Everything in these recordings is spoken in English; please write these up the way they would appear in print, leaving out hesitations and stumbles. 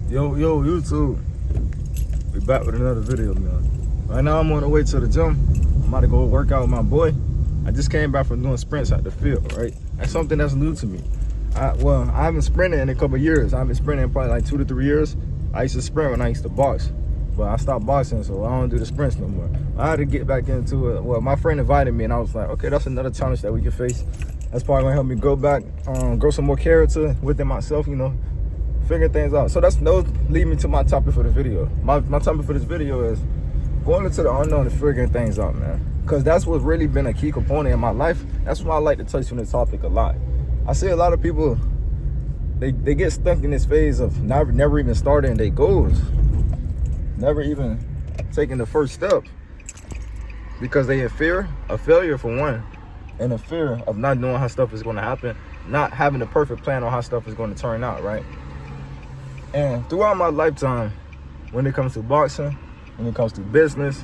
Yo, YouTube. We back with another video, man. Right now I'm on the way to the gym. I'm about to go work out with my boy. I just came back from doing sprints at the field, right? That's something that's new to me. I haven't sprinted in a couple years. I haven't sprinted in probably like 2 to 3 years. I used to sprint when I used to box, but I stopped boxing, so I don't do the sprints no more. I had to get back into it. Well, my friend invited me, and I was like, okay, that's another challenge that we can face. That's probably gonna help me grow back, grow some more character within myself, you know, figure things out. So those lead me to my topic for the video. My topic for this video is going into the unknown and figuring things out, man. Because that's what's really been a key component in my life. That's why I like to touch on this topic a lot. I see a lot of people, they get stuck in this phase of never even starting their goals, never even taking the first step, because they in fear of failure for one, and a fear of not knowing how stuff is going to happen, not having the perfect plan on how stuff is going to turn out, right? And throughout my lifetime, when it comes to boxing, when it comes to business,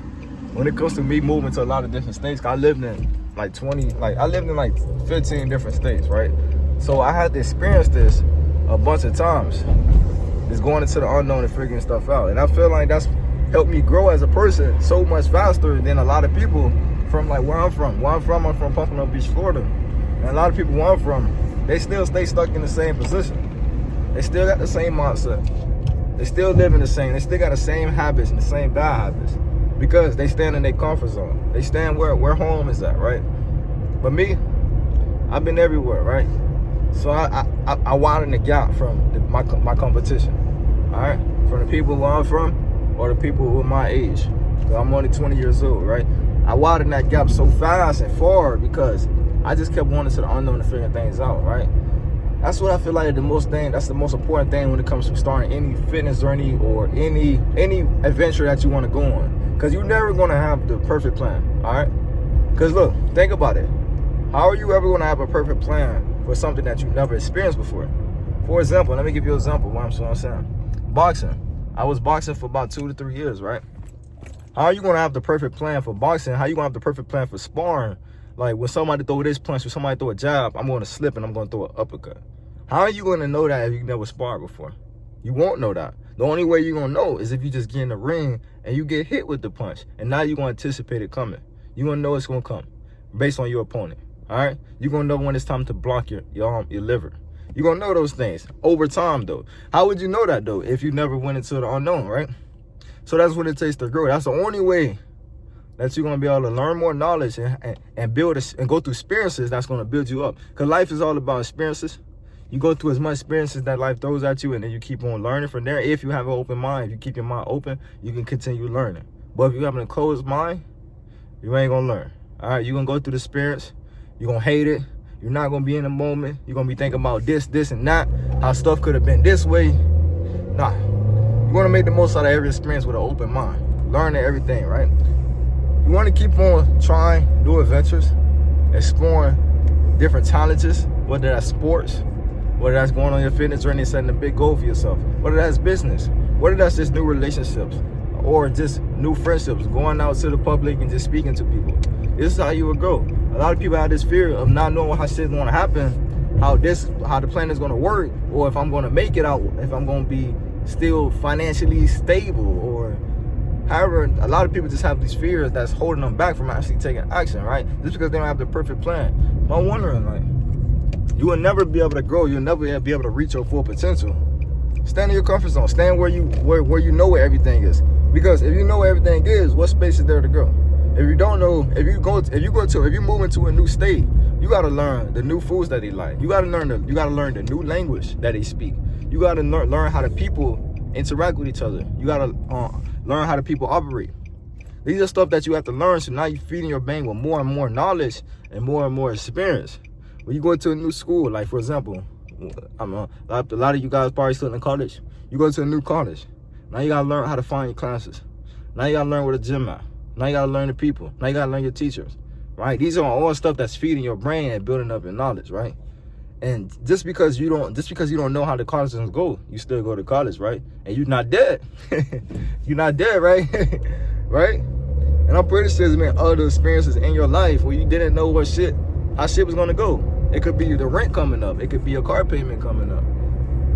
when it comes to me moving to a lot of different states, I lived in like 15 different states, right? So I had to experience this a bunch of times, just going into the unknown and figuring stuff out. And I feel like that's helped me grow as a person so much faster than a lot of people from like where I'm from. I'm from Pompano Beach, Florida. And a lot of people where I'm from, they still stay stuck in the same position. They still got the same mindset. They still live in the same, they still got the same habits and the same bad habits, because they stand in their comfort zone. They stand where home is at, right? But me, I've been everywhere, right? So I widen the gap from my competition, all right? From the people who I'm from or the people who are my age. So I'm only 20 years old, right? I widened that gap so fast and far because I just kept wanting to the unknown and figuring things out, right? That's what I feel like that's the most important thing when it comes to starting any fitness journey or any adventure that you want to go on. Because you're never going to have the perfect plan, all right? Because look, think about it. How are you ever going to have a perfect plan for something that you've never experienced before? For example, let me give you an example of what I'm saying. Boxing. I was boxing for about 2 to 3 years, right? How are you going to have the perfect plan for boxing? How are you going to have the perfect plan for sparring? Like when somebody throw this punch, when somebody throw a jab, I'm going to slip and I'm going to throw an uppercut. How are you going to know that if you never sparred before? You won't know that. The only way you're going to know is if you just get in the ring and you get hit with the punch. And now you're going to anticipate it coming. You're going to know it's going to come based on your opponent. All right? You're going to know when it's time to block your liver. You're going to know those things over time, though. How would you know that, though, if you never went into the unknown, right? So that's what it takes to grow. That's the only way that you're going to be able to learn more knowledge and build and go through experiences that's going to build you up. Because life is all about experiences. You go through as much experiences that life throws at you, and then you keep on learning from there. If you have an open mind, if you keep your mind open, you can continue learning. But if you have a closed mind, you ain't going to learn. All right, you're going to go through the experience. You're going to hate it. You're not going to be in the moment. You're going to be thinking about this, and that, how stuff could have been this way. Nah, you want to make the most out of every experience with an open mind. Learning everything, right? You want to keep on trying new adventures, exploring different challenges, whether that's sports, whether that's going on your fitness journey, setting a big goal for yourself, whether that's business, whether that's just new relationships or just new friendships, going out to the public and just speaking to people. This is how you would grow. A lot of people have this fear of not knowing how shit's going to happen, how the plan is going to work, or if I'm going to make it out, if I'm going to be still financially stable, or however. A lot of people just have these fears that's holding them back from actually taking action, right? Just because they don't have the perfect plan. But I'm wondering, like, you will never be able to grow. You'll never be able to reach your full potential. Stand in your comfort zone. Stand where you know where everything is. Because if you know where everything is, what space is there to grow? If you don't know, if you move into a new state, you gotta learn the new foods that they like. You gotta learn the new language that they speak. You gotta learn how the people interact with each other. You gotta learn how the people operate. These are stuff that you have to learn. So now you're feeding your brain with more and more knowledge and more experience. When you go to a new school, like for example, a lot of you guys probably still in college. You go to a new college. Now you gotta learn how to find your classes. Now you gotta learn where the gym at. Now you gotta learn the people. Now you gotta learn your teachers, right? These are all stuff that's feeding your brain and building up your knowledge, right? And just because you don't know how the colleges go, you still go to college, right? And you're not dead. You're not dead, right? Right? And I'm pretty sure there's been other experiences in your life where you didn't know how shit was gonna go. It could be the rent coming up. It could be a car payment coming up.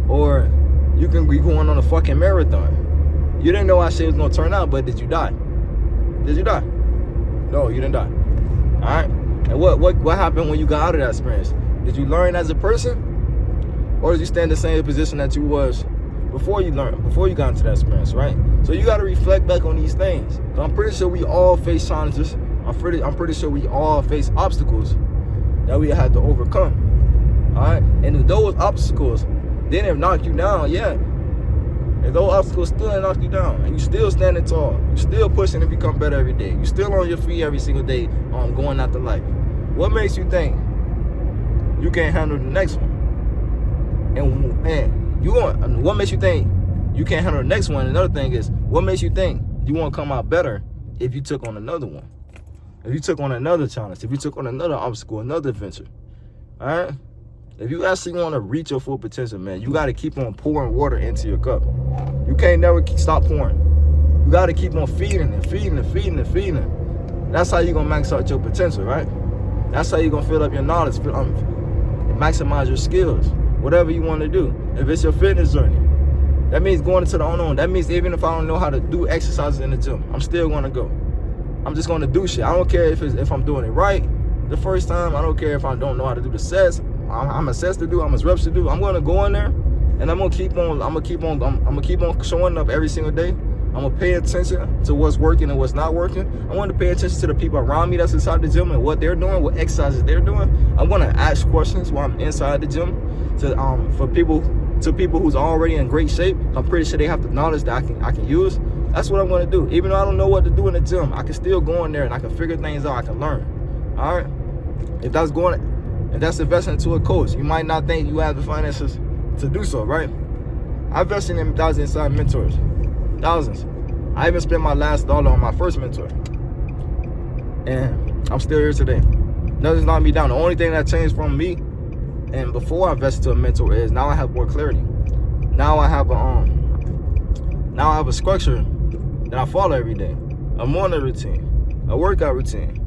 Or you can be going on a fucking marathon. You didn't know how shit was gonna turn out, but did you die? Did you die? No, you didn't die. All right. And what happened when you got out of that experience? Did you learn as a person, or did you stay in the same position that you was before you got into that experience, right? So you got to reflect back on these things. I'm pretty sure we all face challenges. I'm pretty sure we all face obstacles that we have to overcome. All right. And if those obstacles didn't knock you down yet, if those obstacles still ain't knocked you down, and you still standing tall, you still pushing to become better every day, you still on your feet every single day, going after life, what makes you think you can't handle the next one? And what makes you think you can't handle the next one? Another thing is, what makes you think you won't come out better if you took on another one? If you took on another challenge, if you took on another obstacle, another adventure, all right? If you actually want to reach your full potential, man, you got to keep on pouring water into your cup. You can't never stop pouring. You got to keep on feeding and feeding and feeding and feeding. That's how you're going to max out your potential, right? That's how you're going to fill up your knowledge, maximize your skills, whatever you want to do. If it's your fitness journey, that means going into the unknown. That means even if I don't know how to do exercises in the gym, I'm still going to go. I'm just going to do shit. I don't care if I'm doing it right the first time. I don't care if I don't know how to do the sets. I'm a sets to do. I'm a reps to do. I'm going to go in there, and I'm gonna keep on showing up every single day. I'm gonna pay attention to what's working and what's not working. I want to pay attention to the people around me that's inside the gym and what they're doing, what exercises they're doing. I'm gonna ask questions while I'm inside the gym to people who's already in great shape. I'm pretty sure they have the knowledge that I can use. That's what I'm gonna do. Even though I don't know what to do in the gym, I can still go in there and I can figure things out. I can learn. All right. If that's investing into a coach, you might not think you have the finances to do so, right? I invested in thousands inside mentors, thousands. I even spent my last dollar on my first mentor, and I'm still here today. Nothing's knocking me down. The only thing that changed from me and before I invested to a mentor is now I have more clarity. Now I have a structure that I follow every day, a morning routine, a workout routine,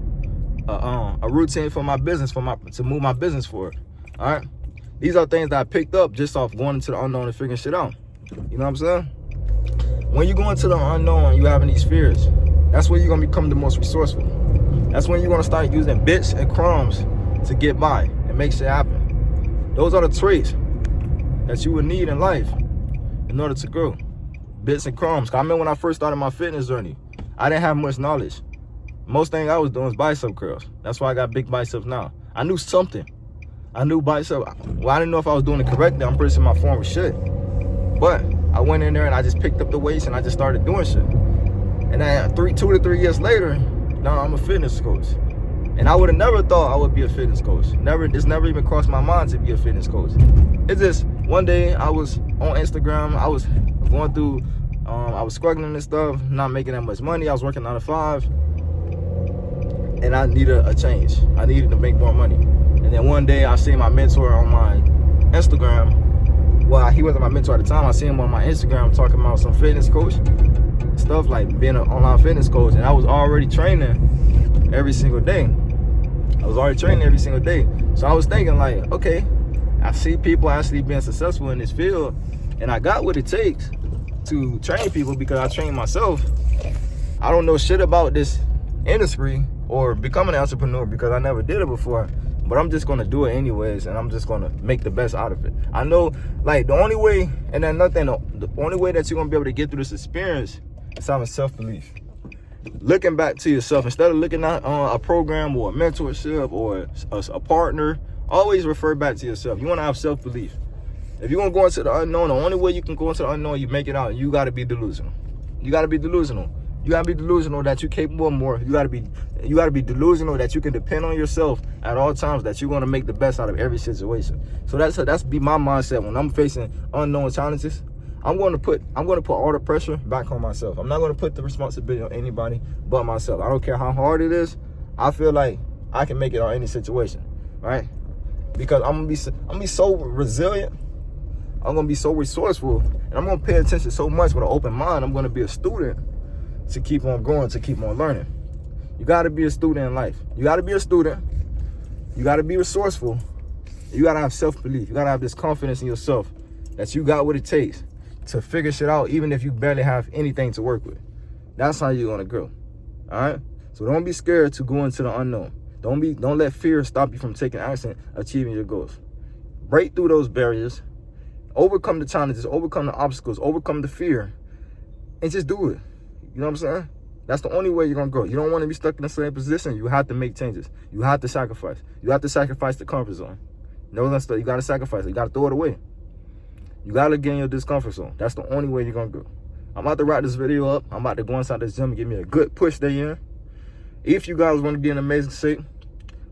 a routine for my business, to move my business forward. All right, these are things that I picked up just off going into the unknown and figuring shit out. You know what I'm saying? When you go into the unknown, you having these fears. That's when you're gonna become the most resourceful. That's when you're gonna start using bits and crumbs to get by and make shit happen. Those are the traits that you would need in life in order to grow. Bits and crumbs. I remember when I first started my fitness journey, I didn't have much knowledge. Most thing I was doing was bicep curls. That's why I got big biceps now. I knew something. I knew bicep. Well, I didn't know if I was doing it correctly. I'm pretty sure my form was shit. But I went in there and I just picked up the weights and I just started doing shit. And then 2 to 3 years later, now I'm a fitness coach. And I would have never thought I would be a fitness coach. It's never even crossed my mind to be a fitness coach. It's just one day I was on Instagram. I was going through, I was struggling and stuff, not making that much money. I was working 9 to 5. And I needed a change. I needed to make more money. And then one day I seen my mentor on my Instagram. Well, he wasn't my mentor at the time. I seen him on my Instagram talking about some fitness coach stuff, like being an online fitness coach. And I was already training every single day. So I was thinking like, okay, I see people actually being successful in this field, and I got what it takes to train people because I train myself. I don't know shit about this industry or becoming an entrepreneur because I never did it before, but I'm just gonna do it anyways, and I'm just gonna make the best out of it. I know, like, the only way, and then nothing, the only way that you're gonna be able to get through this experience is having self-belief. Looking back to yourself instead of looking at a program or a mentorship or a partner. Always refer back to yourself. You want to have self-belief. If you want to go into the unknown, the only way you can go into the unknown, you make it out. You got to be delusional. You got to be delusional. You got to be delusional that you're capable of more. You got to be delusional that you can depend on yourself at all times, that you're going to make the best out of every situation. So that's be my mindset when I'm facing unknown challenges. I'm going to put all the pressure back on myself. I'm not going to put the responsibility on anybody but myself. I don't care how hard it is. I feel like I can make it on any situation, right? Because I'm gonna be so resilient. I'm gonna be so resourceful, and I'm gonna pay attention so much with an open mind. I'm gonna be a student to keep on growing, to keep on learning. You gotta be a student in life. You gotta be a student. You gotta be resourceful. You gotta have self-belief. You gotta have this confidence in yourself that you got what it takes. to figure shit out, even if you barely have anything to work with. That's how you're gonna grow. All right. So don't be scared to go into the unknown. Don't let fear stop you from taking action, achieving your goals. Break through those barriers, overcome the challenges, overcome the obstacles, overcome the fear, and just do it. You know what I'm saying? That's the only way you're gonna grow. You don't want to be stuck in the same position. You have to make changes. You have to sacrifice. You have to sacrifice the comfort zone. No, that's you gotta sacrifice it. You gotta throw it away. You gotta get in your discomfort zone. That's the only way you're gonna grow. I'm about to wrap this video up. I'm about to go inside this gym and give me a good push day in. If you guys want to be in amazing shape,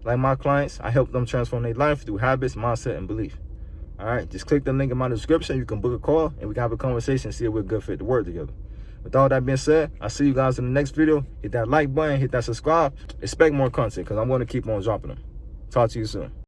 like my clients, I help them transform their life through habits, mindset, and belief. All right, just click the link in my description. You can book a call, and we can have a conversation and see if we're a good fit to work together. With all that being said, I'll see you guys in the next video. Hit that like button, hit that subscribe. Expect more content because I'm going to keep on dropping them. Talk to you soon.